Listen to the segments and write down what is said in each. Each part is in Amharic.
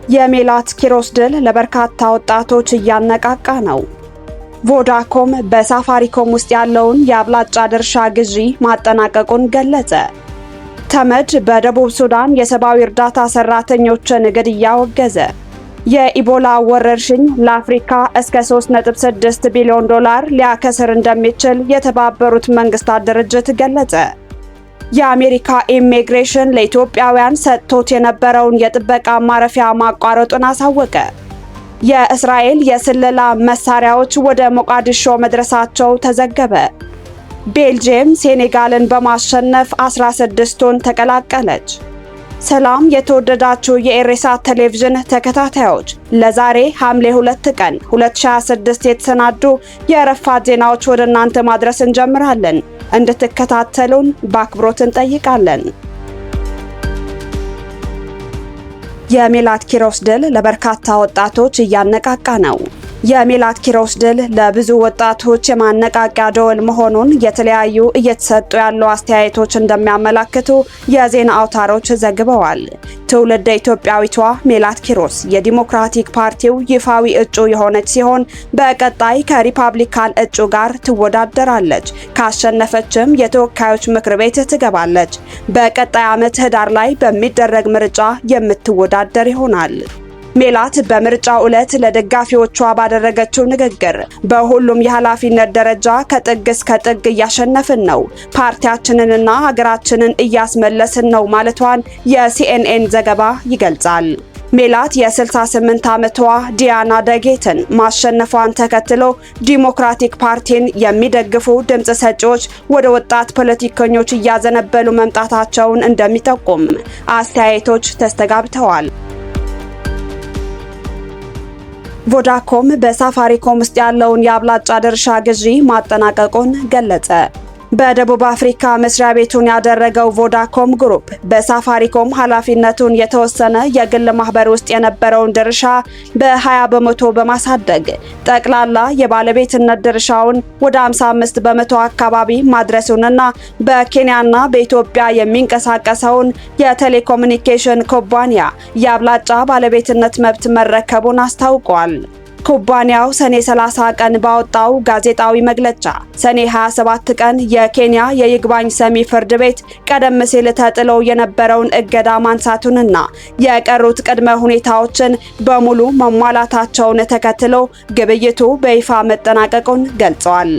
የሜላት ኪሮስ ድል ለበርካታ ወጣቶች እያነቃቃ ነው። ቮዳኮም በሳፋሪኮም ውስጥ ያለውን የአብላጫ ድርሻ ግዢ ማጠናቀቁን ገለጸ። ተመድ በደቡብ ሱዳን የሰብአዊ እርዳታ ሰራተኞችን ግድያ አወገዘ። የኢቦላ ወረርሽኝ ለአፍሪካ እስከ 3.6 ቢሊዮን ዶላር ሊያከስር እንደሚችል የተባበሩት መንግስታት ድርጅት ገለጸ። የአሜሪካ ኢሚግሬሽን ለኢትዮጵያውያን ሰጥቶት የነበረውን የጥበቃ ማረፊያ ማቋረጡን አሳወቀ። የእስራኤል የስለላ መሳሪያዎች ወደ ሞቃዲሾ መድረሳቸው ተዘገበ። ቤልጂየም ሴኔጋልን በማሸነፍ 16ቱን ተቀላቀለች። ሰላም የተወደዳችሁ የኤሬሳት ቴሌቪዥን ተከታታዮች፣ ለዛሬ ሐምሌ 2 ቀን 2026 የተሰናዱ የረፋት ዜናዎች ወደ እናንተ ማድረስ እንጀምራለን። እንድትከታተሉን በአክብሮት እንጠይቃለን። የሜላት ኪሮስ ድል ለበርካታ ወጣቶች እያነቃቃ ነው። የሜላት ኪሮስ ድል ለብዙ ወጣቶች የማነቃቂያ ደወል መሆኑን የተለያዩ እየተሰጡ ያሉ አስተያየቶች እንደሚያመላክቱ የዜና አውታሮች ዘግበዋል። ትውልደ ኢትዮጵያዊቷ ሜላት ኪሮስ የዲሞክራቲክ ፓርቲው ይፋዊ እጩ የሆነች ሲሆን በቀጣይ ከሪፐብሊካን እጩ ጋር ትወዳደራለች። ካሸነፈችም የተወካዮች ምክር ቤት ትገባለች። በቀጣይ ዓመት ህዳር ላይ በሚደረግ ምርጫ የምትወዳደር ይሆናል። ሜላት በምርጫው ዕለት ለደጋፊዎቿ ባደረገችው ንግግር በሁሉም የኃላፊነት ደረጃ ከጥግ እስከ ጥግ እያሸነፍን ነው፣ ፓርቲያችንንና ሀገራችንን እያስመለስን ነው ማለቷን የሲኤንኤን ዘገባ ይገልጻል። ሜላት የ68 ዓመቷ ዲያና ደጌትን ማሸነፏን ተከትሎ ዲሞክራቲክ ፓርቲን የሚደግፉ ድምጽ ሰጪዎች ወደ ወጣት ፖለቲከኞች እያዘነበሉ መምጣታቸውን እንደሚጠቁም አስተያየቶች ተስተጋብተዋል። ቮዳኮም በሳፋሪኮም ውስጥ ያለውን የአብላጫ ድርሻ ግዢ ማጠናቀቁን ገለጸ። በደቡብ አፍሪካ መስሪያ ቤቱን ያደረገው ቮዳኮም ግሩፕ በሳፋሪኮም ኃላፊነቱን የተወሰነ የግል ማህበር ውስጥ የነበረውን ድርሻ በ20 በመቶ በማሳደግ ጠቅላላ የባለቤትነት ድርሻውን ወደ 55 በመቶ አካባቢ ማድረሱንና በኬንያና በኢትዮጵያ የሚንቀሳቀሰውን የቴሌኮሙኒኬሽን ኩባንያ የአብላጫ ባለቤትነት መብት መረከቡን አስታውቋል። ኩባንያው ሰኔ 30 ቀን ባወጣው ጋዜጣዊ መግለጫ ሰኔ 27 ቀን የኬንያ የይግባኝ ሰሚ ፍርድ ቤት ቀደም ሲል ተጥሎ የነበረውን እገዳ ማንሳቱንና የቀሩት ቅድመ ሁኔታዎችን በሙሉ መሟላታቸውን ተከትሎ ግብይቱ በይፋ መጠናቀቁን ገልጸዋል።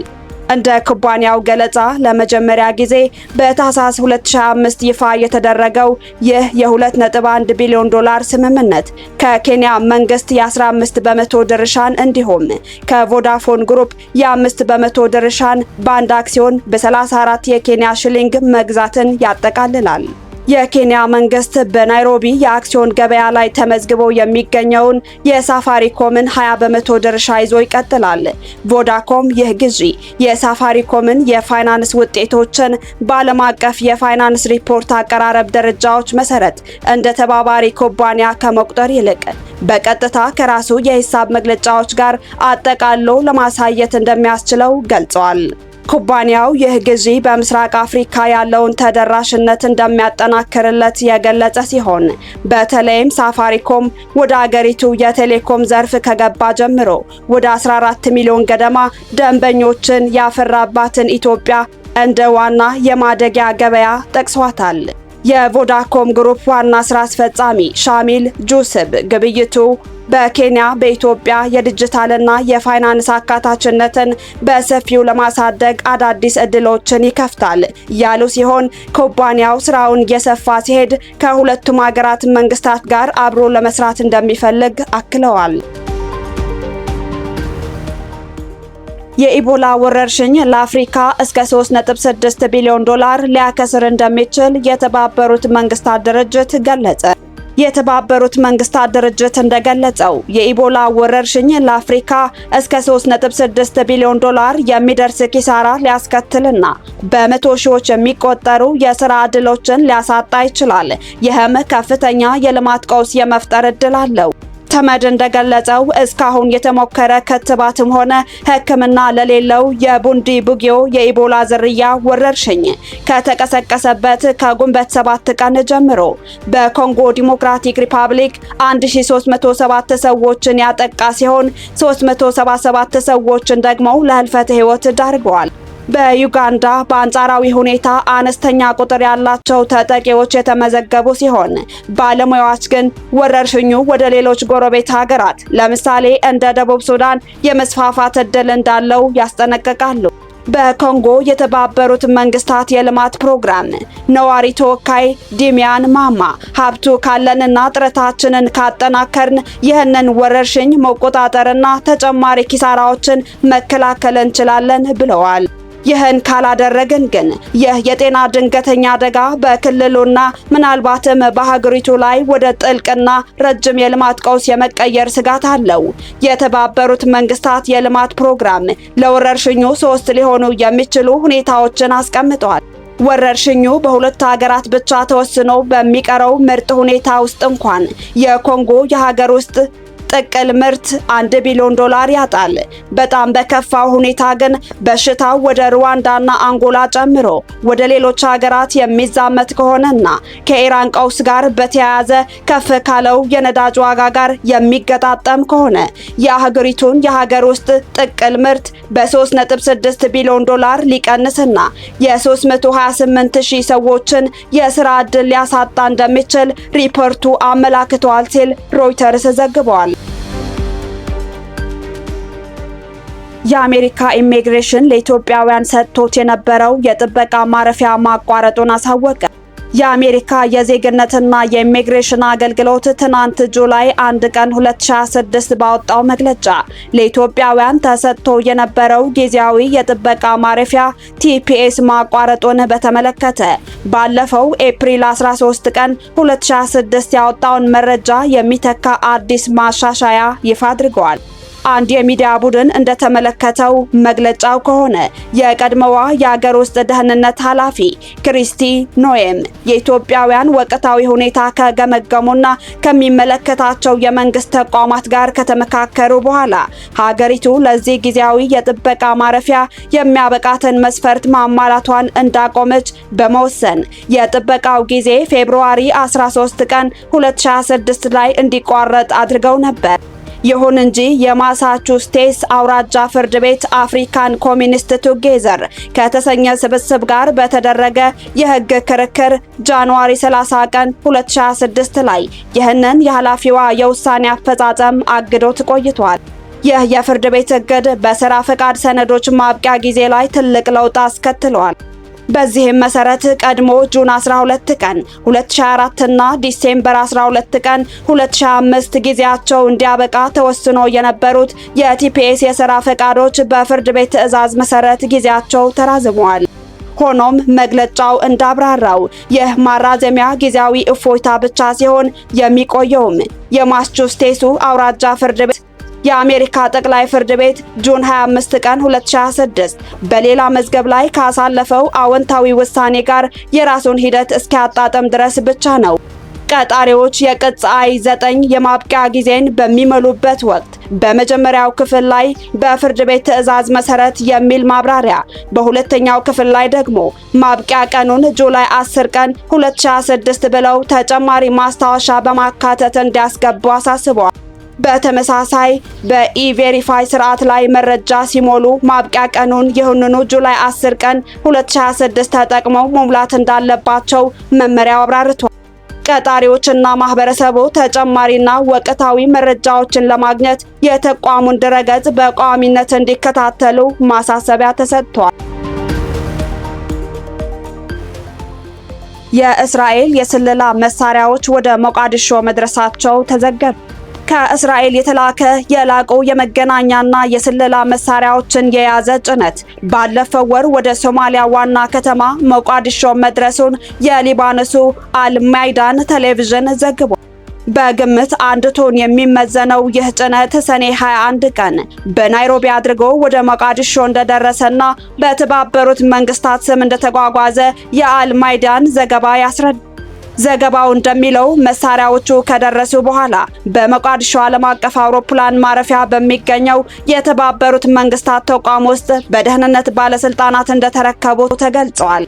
እንደ ኩባንያው ገለጻ ለመጀመሪያ ጊዜ በታህሳስ 2025 ይፋ የተደረገው ይህ የ2.1 ቢሊዮን ዶላር ስምምነት ከኬንያ መንግስት የ15 በመቶ ድርሻን እንዲሁም ከቮዳፎን ግሩፕ የ5 በመቶ ድርሻን በአንድ አክሲዮን በ34 የኬንያ ሽሊንግ መግዛትን ያጠቃልላል። የኬንያ መንግስት በናይሮቢ የአክሲዮን ገበያ ላይ ተመዝግቦ የሚገኘውን የሳፋሪኮምን 20 በመቶ ድርሻ ይዞ ይቀጥላል። ቮዳኮም ይህ ግዢ የሳፋሪኮምን የፋይናንስ ውጤቶችን በዓለም አቀፍ የፋይናንስ ሪፖርት አቀራረብ ደረጃዎች መሰረት እንደ ተባባሪ ኩባንያ ከመቁጠር ይልቅ በቀጥታ ከራሱ የሂሳብ መግለጫዎች ጋር አጠቃሎ ለማሳየት እንደሚያስችለው ገልጿል። ኩባንያው ይህ ግዢ በምስራቅ አፍሪካ ያለውን ተደራሽነት እንደሚያጠናክርለት የገለጸ ሲሆን በተለይም ሳፋሪኮም ወደ አገሪቱ የቴሌኮም ዘርፍ ከገባ ጀምሮ ወደ 14 ሚሊዮን ገደማ ደንበኞችን ያፈራባትን ኢትዮጵያ እንደ ዋና የማደጊያ ገበያ ጠቅሷታል። የቮዳኮም ግሩፕ ዋና ስራ አስፈጻሚ ሻሚል ጁስብ ግብይቱ በኬንያ በኢትዮጵያ የዲጂታልና የፋይናንስ አካታችነትን በሰፊው ለማሳደግ አዳዲስ እድሎችን ይከፍታል ያሉ ሲሆን ኩባንያው ስራውን እየሰፋ ሲሄድ ከሁለቱም ሀገራት መንግስታት ጋር አብሮ ለመስራት እንደሚፈልግ አክለዋል። የኢቦላ ወረርሽኝ ለአፍሪካ እስከ 3.6 ቢሊዮን ዶላር ሊያከስር እንደሚችል የተባበሩት መንግስታት ድርጅት ገለጸ። የተባበሩት መንግስታት ድርጅት እንደገለጸው የኢቦላ ወረርሽኝ ለአፍሪካ እስከ 3.6 ቢሊዮን ዶላር የሚደርስ ኪሳራ ሊያስከትልና በመቶ ሺዎች የሚቆጠሩ የሥራ ዕድሎችን ሊያሳጣ ይችላል። ይህም ከፍተኛ የልማት ቀውስ የመፍጠር ዕድል አለው። ተመድ እንደገለጸው እስካሁን የተሞከረ ክትባትም ሆነ ሕክምና ለሌለው የቡንዲ ቡጊዮ የኢቦላ ዝርያ ወረርሽኝ ከተቀሰቀሰበት ከግንቦት 7 ቀን ጀምሮ በኮንጎ ዲሞክራቲክ ሪፐብሊክ 1307 ሰዎችን ያጠቃ ሲሆን 377 ሰዎችን ደግሞ ለህልፈተ ሕይወት ዳርገዋል። በዩጋንዳ በአንጻራዊ ሁኔታ አነስተኛ ቁጥር ያላቸው ተጠቂዎች የተመዘገቡ ሲሆን ባለሙያዎች ግን ወረርሽኙ ወደ ሌሎች ጎረቤት ሀገራት ለምሳሌ እንደ ደቡብ ሱዳን የመስፋፋት እድል እንዳለው ያስጠነቅቃሉ። በኮንጎ የተባበሩት መንግስታት የልማት ፕሮግራም ነዋሪ ተወካይ ዲሚያን ማማ ሀብቱ ካለንና ጥረታችንን ካጠናከርን ይህንን ወረርሽኝ መቆጣጠርና ተጨማሪ ኪሳራዎችን መከላከል እንችላለን ብለዋል። ይህን ካላደረግን ግን ይህ የጤና ድንገተኛ አደጋ በክልሉና ምናልባትም በሀገሪቱ ላይ ወደ ጥልቅና ረጅም የልማት ቀውስ የመቀየር ስጋት አለው። የተባበሩት መንግስታት የልማት ፕሮግራም ለወረርሽኙ 3 ሊሆኑ የሚችሉ ሁኔታዎችን አስቀምጧል። ወረርሽኙ በሁለት ሀገራት ብቻ ተወስኖ በሚቀረው ምርጥ ሁኔታ ውስጥ እንኳን የኮንጎ የሀገር ውስጥ ጥቅል ምርት $1 ቢሊዮን ያጣል። በጣም በከፋው ሁኔታ ግን በሽታው ወደ ሩዋንዳና አንጎላ ጨምሮ ወደ ሌሎች ሀገራት የሚዛመት ከሆነና ከኢራን ቀውስ ጋር በተያያዘ ከፍ ካለው የነዳጅ ዋጋ ጋር የሚገጣጠም ከሆነ የሀገሪቱን የሀገር ውስጥ ጥቅል ምርት በ3.6 ቢሊዮን ሊቀንስና የ328,000 ሰዎችን የስራ ዕድል ሊያሳጣ እንደሚችል ሪፖርቱ አመላክቷል ሲል ሮይተርስ ዘግቧል። የአሜሪካ ኢሚግሬሽን ለኢትዮጵያውያን ሰጥቶት የነበረው የጥበቃ ማረፊያ ማቋረጡን አሳወቀ። የአሜሪካ የዜግነትና የኢሚግሬሽን አገልግሎት ትናንት ጁላይ 1 ቀን 2026 ባወጣው መግለጫ ለኢትዮጵያውያን ተሰጥቶ የነበረው ጊዜያዊ የጥበቃ ማረፊያ TPS ማቋረጡን በተመለከተ ባለፈው ኤፕሪል 13 ቀን 2026 ያወጣውን መረጃ የሚተካ አዲስ ማሻሻያ ይፋ አድርገዋል። አንድ የሚዲያ ቡድን እንደተመለከተው መግለጫው ከሆነ የቀድሞዋ የሀገር ውስጥ ደህንነት ኃላፊ ክሪስቲ ኖኤም የኢትዮጵያውያን ወቅታዊ ሁኔታ ከገመገሙና ከሚመለከታቸው የመንግስት ተቋማት ጋር ከተመካከሩ በኋላ ሀገሪቱ ለዚህ ጊዜያዊ የጥበቃ ማረፊያ የሚያበቃትን መስፈርት ማሟላቷን እንዳቆመች በመወሰን የጥበቃው ጊዜ ፌብሩዋሪ 13 ቀን 2026 ላይ እንዲቋረጥ አድርገው ነበር። ይሁን እንጂ የማሳቹሴትስ አውራጃ ፍርድ ቤት አፍሪካን ኮሚኒስት ቱጌዘር ከተሰኘ ስብስብ ጋር በተደረገ የህግ ክርክር ጃንዋሪ 30 ቀን 2026 ላይ ይህንን የኃላፊዋ የውሳኔ አፈጻጸም አግዶት ቆይቷል። ይህ የፍርድ ቤት እግድ በስራ ፈቃድ ሰነዶች ማብቂያ ጊዜ ላይ ትልቅ ለውጥ አስከትሏል። በዚህም መሰረት ቀድሞ ጁን 12 ቀን 2004 እና ዲሴምበር 12 ቀን 2005 ጊዜያቸው እንዲያበቃ ተወስኖ የነበሩት የቲፒኤስ የሥራ ፈቃዶች በፍርድ ቤት ትዕዛዝ መሰረት ጊዜያቸው ተራዝመዋል። ሆኖም መግለጫው እንዳብራራው ይህ ማራዘሚያ ጊዜያዊ እፎይታ ብቻ ሲሆን የሚቆየውም የማሳቹሴትሱ አውራጃ ፍርድ ቤት የአሜሪካ ጠቅላይ ፍርድ ቤት ጁን 25 ቀን 2026 በሌላ መዝገብ ላይ ካሳለፈው አወንታዊ ውሳኔ ጋር የራሱን ሂደት እስኪያጣጥም ድረስ ብቻ ነው። ቀጣሪዎች የቅጽ I9 የማብቂያ ጊዜን በሚመሉበት ወቅት በመጀመሪያው ክፍል ላይ በፍርድ ቤት ትዕዛዝ መሰረት የሚል ማብራሪያ፣ በሁለተኛው ክፍል ላይ ደግሞ ማብቂያ ቀኑን ጁላይ 10 ቀን 2026 ብለው ተጨማሪ ማስታወሻ በማካተት እንዲያስገቡ አሳስበዋል። በተመሳሳይ በኢቬሪፋይ ስርዓት ላይ መረጃ ሲሞሉ ማብቂያ ቀኑን ይህንኑ ጁላይ 10 ቀን 2026 ተጠቅመው መሙላት እንዳለባቸው መመሪያው አብራርቷል። ቀጣሪዎችና ማህበረሰቡ ተጨማሪና ወቅታዊ መረጃዎችን ለማግኘት የተቋሙን ድረገጽ በቋሚነት እንዲከታተሉ ማሳሰቢያ ተሰጥቷል። የእስራኤል የስለላ መሳሪያዎች ወደ ሞቃዲሾ መድረሳቸው ተዘገበ። ከእስራኤል የተላከ የላቁ የመገናኛና የስለላ መሳሪያዎችን የያዘ ጭነት ባለፈው ወር ወደ ሶማሊያ ዋና ከተማ ሞቃዲሾ መድረሱን የሊባኖሱ አልማይዳን ቴሌቪዥን ዘግቧል። በግምት 1 ቶን የሚመዘነው ይህ ጭነት ሰኔ 21 ቀን በናይሮቢ አድርጎ ወደ ሞቃዲሾ እንደደረሰና በተባበሩት መንግስታት ስም እንደተጓጓዘ የአልማይዳን ዘገባ ያስረዳል። ዘገባው እንደሚለው መሳሪያዎቹ ከደረሱ በኋላ በሞቃዲሾ ዓለም አቀፍ አውሮፕላን ማረፊያ በሚገኘው የተባበሩት መንግስታት ተቋም ውስጥ በደህንነት ባለስልጣናት እንደተረከቡ ተገልጿል።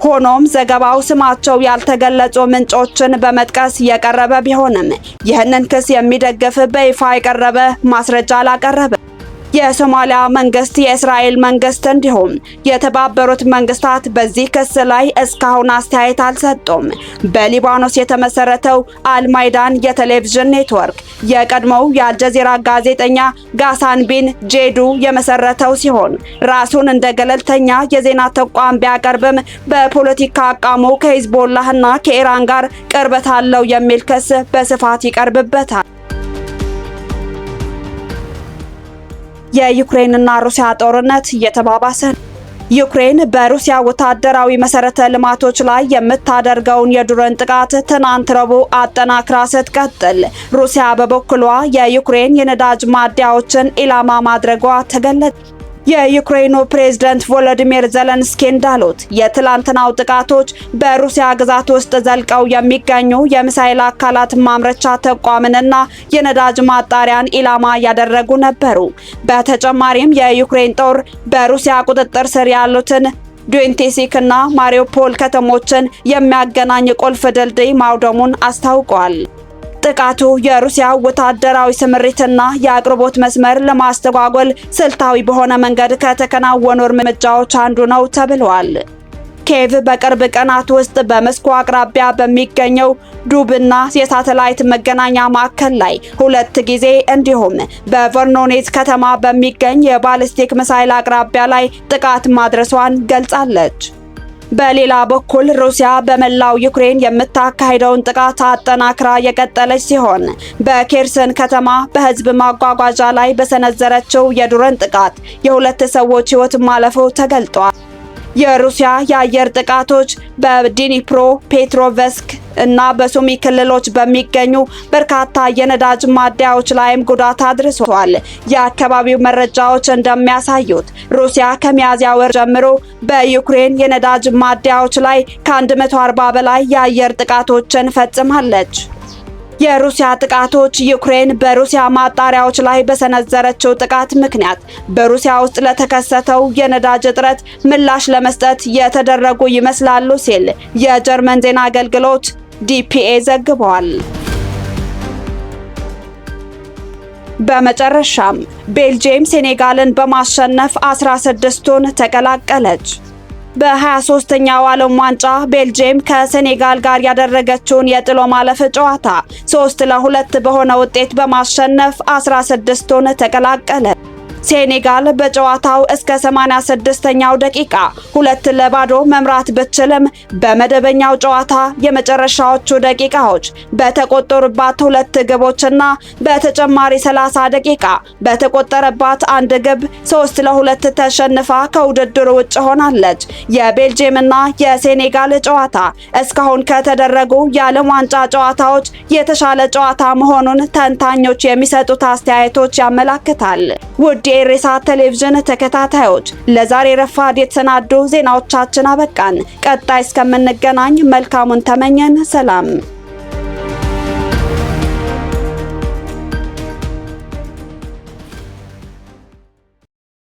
ሆኖም ዘገባው ስማቸው ያልተገለጹ ምንጮችን በመጥቀስ የቀረበ ቢሆንም ይህንን ክስ የሚደግፍ በይፋ የቀረበ ማስረጃ አላቀረበም። የሶማሊያ መንግስት፣ የእስራኤል መንግስት እንዲሁም የተባበሩት መንግስታት በዚህ ክስ ላይ እስካሁን አስተያየት አልሰጡም። በሊባኖስ የተመሰረተው አልማይዳን የቴሌቪዥን ኔትወርክ የቀድሞው የአልጀዚራ ጋዜጠኛ ጋሳን ቢን ጄዱ የመሰረተው ሲሆን ራሱን እንደ ገለልተኛ የዜና ተቋም ቢያቀርብም በፖለቲካ አቋሙ ከሂዝቦላህና ከኢራን ጋር ቅርበት አለው የሚል ክስ በስፋት ይቀርብበታል። የዩክሬንና ሩሲያ ጦርነት እየተባባሰ ነው። ዩክሬን በሩሲያ ወታደራዊ መሰረተ ልማቶች ላይ የምታደርገውን የድሮን ጥቃት ትናንት ረቡዕ አጠናክራ ስትቀጥል፣ ሩሲያ በበኩሏ የዩክሬን የነዳጅ ማደያዎችን ኢላማ ማድረጓ ተገለጸ። የዩክሬኑ ፕሬዝዳንት ቮሎዲሚር ዜሌንስኪ እንዳሉት የትላንትናው ጥቃቶች በሩሲያ ግዛት ውስጥ ዘልቀው የሚገኙ የሚሳኤል አካላት ማምረቻ ተቋምንና የነዳጅ ማጣሪያን ኢላማ ያደረጉ ነበሩ። በተጨማሪም የዩክሬን ጦር በሩሲያ ቁጥጥር ስር ያሉትን ዶኔትስክ እና ማሪውፖል ከተሞችን የሚያገናኝ ቁልፍ ድልድይ ማውደሙን አስታውቋል። ጥቃቱ የሩሲያ ወታደራዊ ስምሪትና የአቅርቦት መስመር ለማስተጓጎል ስልታዊ በሆነ መንገድ ከተከናወኑ እርምጃዎች አንዱ ነው ተብሏል። ኪየቭ በቅርብ ቀናት ውስጥ በሞስኮ አቅራቢያ በሚገኘው ዱብና የሳተላይት መገናኛ ማዕከል ላይ 2 ጊዜ እንዲሁም በቮሮኔዝ ከተማ በሚገኝ የባሊስቲክ ሚሳይል አቅራቢያ ላይ ጥቃት ማድረሷን ገልጻለች። በሌላ በኩል ሩሲያ በመላው ዩክሬን የምታካሂደውን ጥቃት አጠናክራ የቀጠለች ሲሆን በኬርሰን ከተማ በህዝብ ማጓጓዣ ላይ በሰነዘረችው የድሮን ጥቃት የ2 ሰዎች ህይወት ማለፉ ተገልጧል። የሩሲያ የአየር ጥቃቶች በዲኒፕሮ ፔትሮቭስክ እና በሱሚ ክልሎች በሚገኙ በርካታ የነዳጅ ማደያዎች ላይም ጉዳት አድርሷል። የአካባቢው መረጃዎች እንደሚያሳዩት ሩሲያ ከሚያዝያ ወር ጀምሮ በዩክሬን የነዳጅ ማደያዎች ላይ ከ140 በላይ የአየር ጥቃቶችን ፈጽማለች። የሩሲያ ጥቃቶች ዩክሬን በሩሲያ ማጣሪያዎች ላይ በሰነዘረችው ጥቃት ምክንያት በሩሲያ ውስጥ ለተከሰተው የነዳጅ እጥረት ምላሽ ለመስጠት የተደረጉ ይመስላሉ ሲል የጀርመን ዜና አገልግሎት ዲፒኤ ዘግቧል። በመጨረሻም ቤልጂየም ሴኔጋልን በማሸነፍ 16ቱን ተቀላቀለች። በ23ኛው ዓለም ዋንጫ ቤልጂየም ከሴኔጋል ጋር ያደረገችውን የጥሎ ማለፍ ጨዋታ 3-2 በሆነ ውጤት በማሸነፍ 16ቱን ተቀላቀለ። ሴኔጋል በጨዋታው እስከ 86ኛው ደቂቃ 2-0 መምራት ብትችልም በመደበኛው ጨዋታ የመጨረሻዎቹ ደቂቃዎች በተቆጠሩባት 2 ግቦችና በተጨማሪ 30 ደቂቃ በተቆጠረባት 1 ግብ 3-2 ተሸንፋ ከውድድሩ ውጭ ሆናለች። የቤልጂየምና የሴኔጋል ጨዋታ እስካሁን ከተደረጉ የዓለም ዋንጫ ጨዋታዎች የተሻለ ጨዋታ መሆኑን ተንታኞች የሚሰጡት አስተያየቶች ያመላክታል። ውድ የኢሬሳ ቴሌቪዥን ተከታታዮች ለዛሬ ረፋድ የተሰናዱ ዜናዎቻችን አበቃን። ቀጣይ እስከምንገናኝ መልካሙን ተመኘን። ሰላም።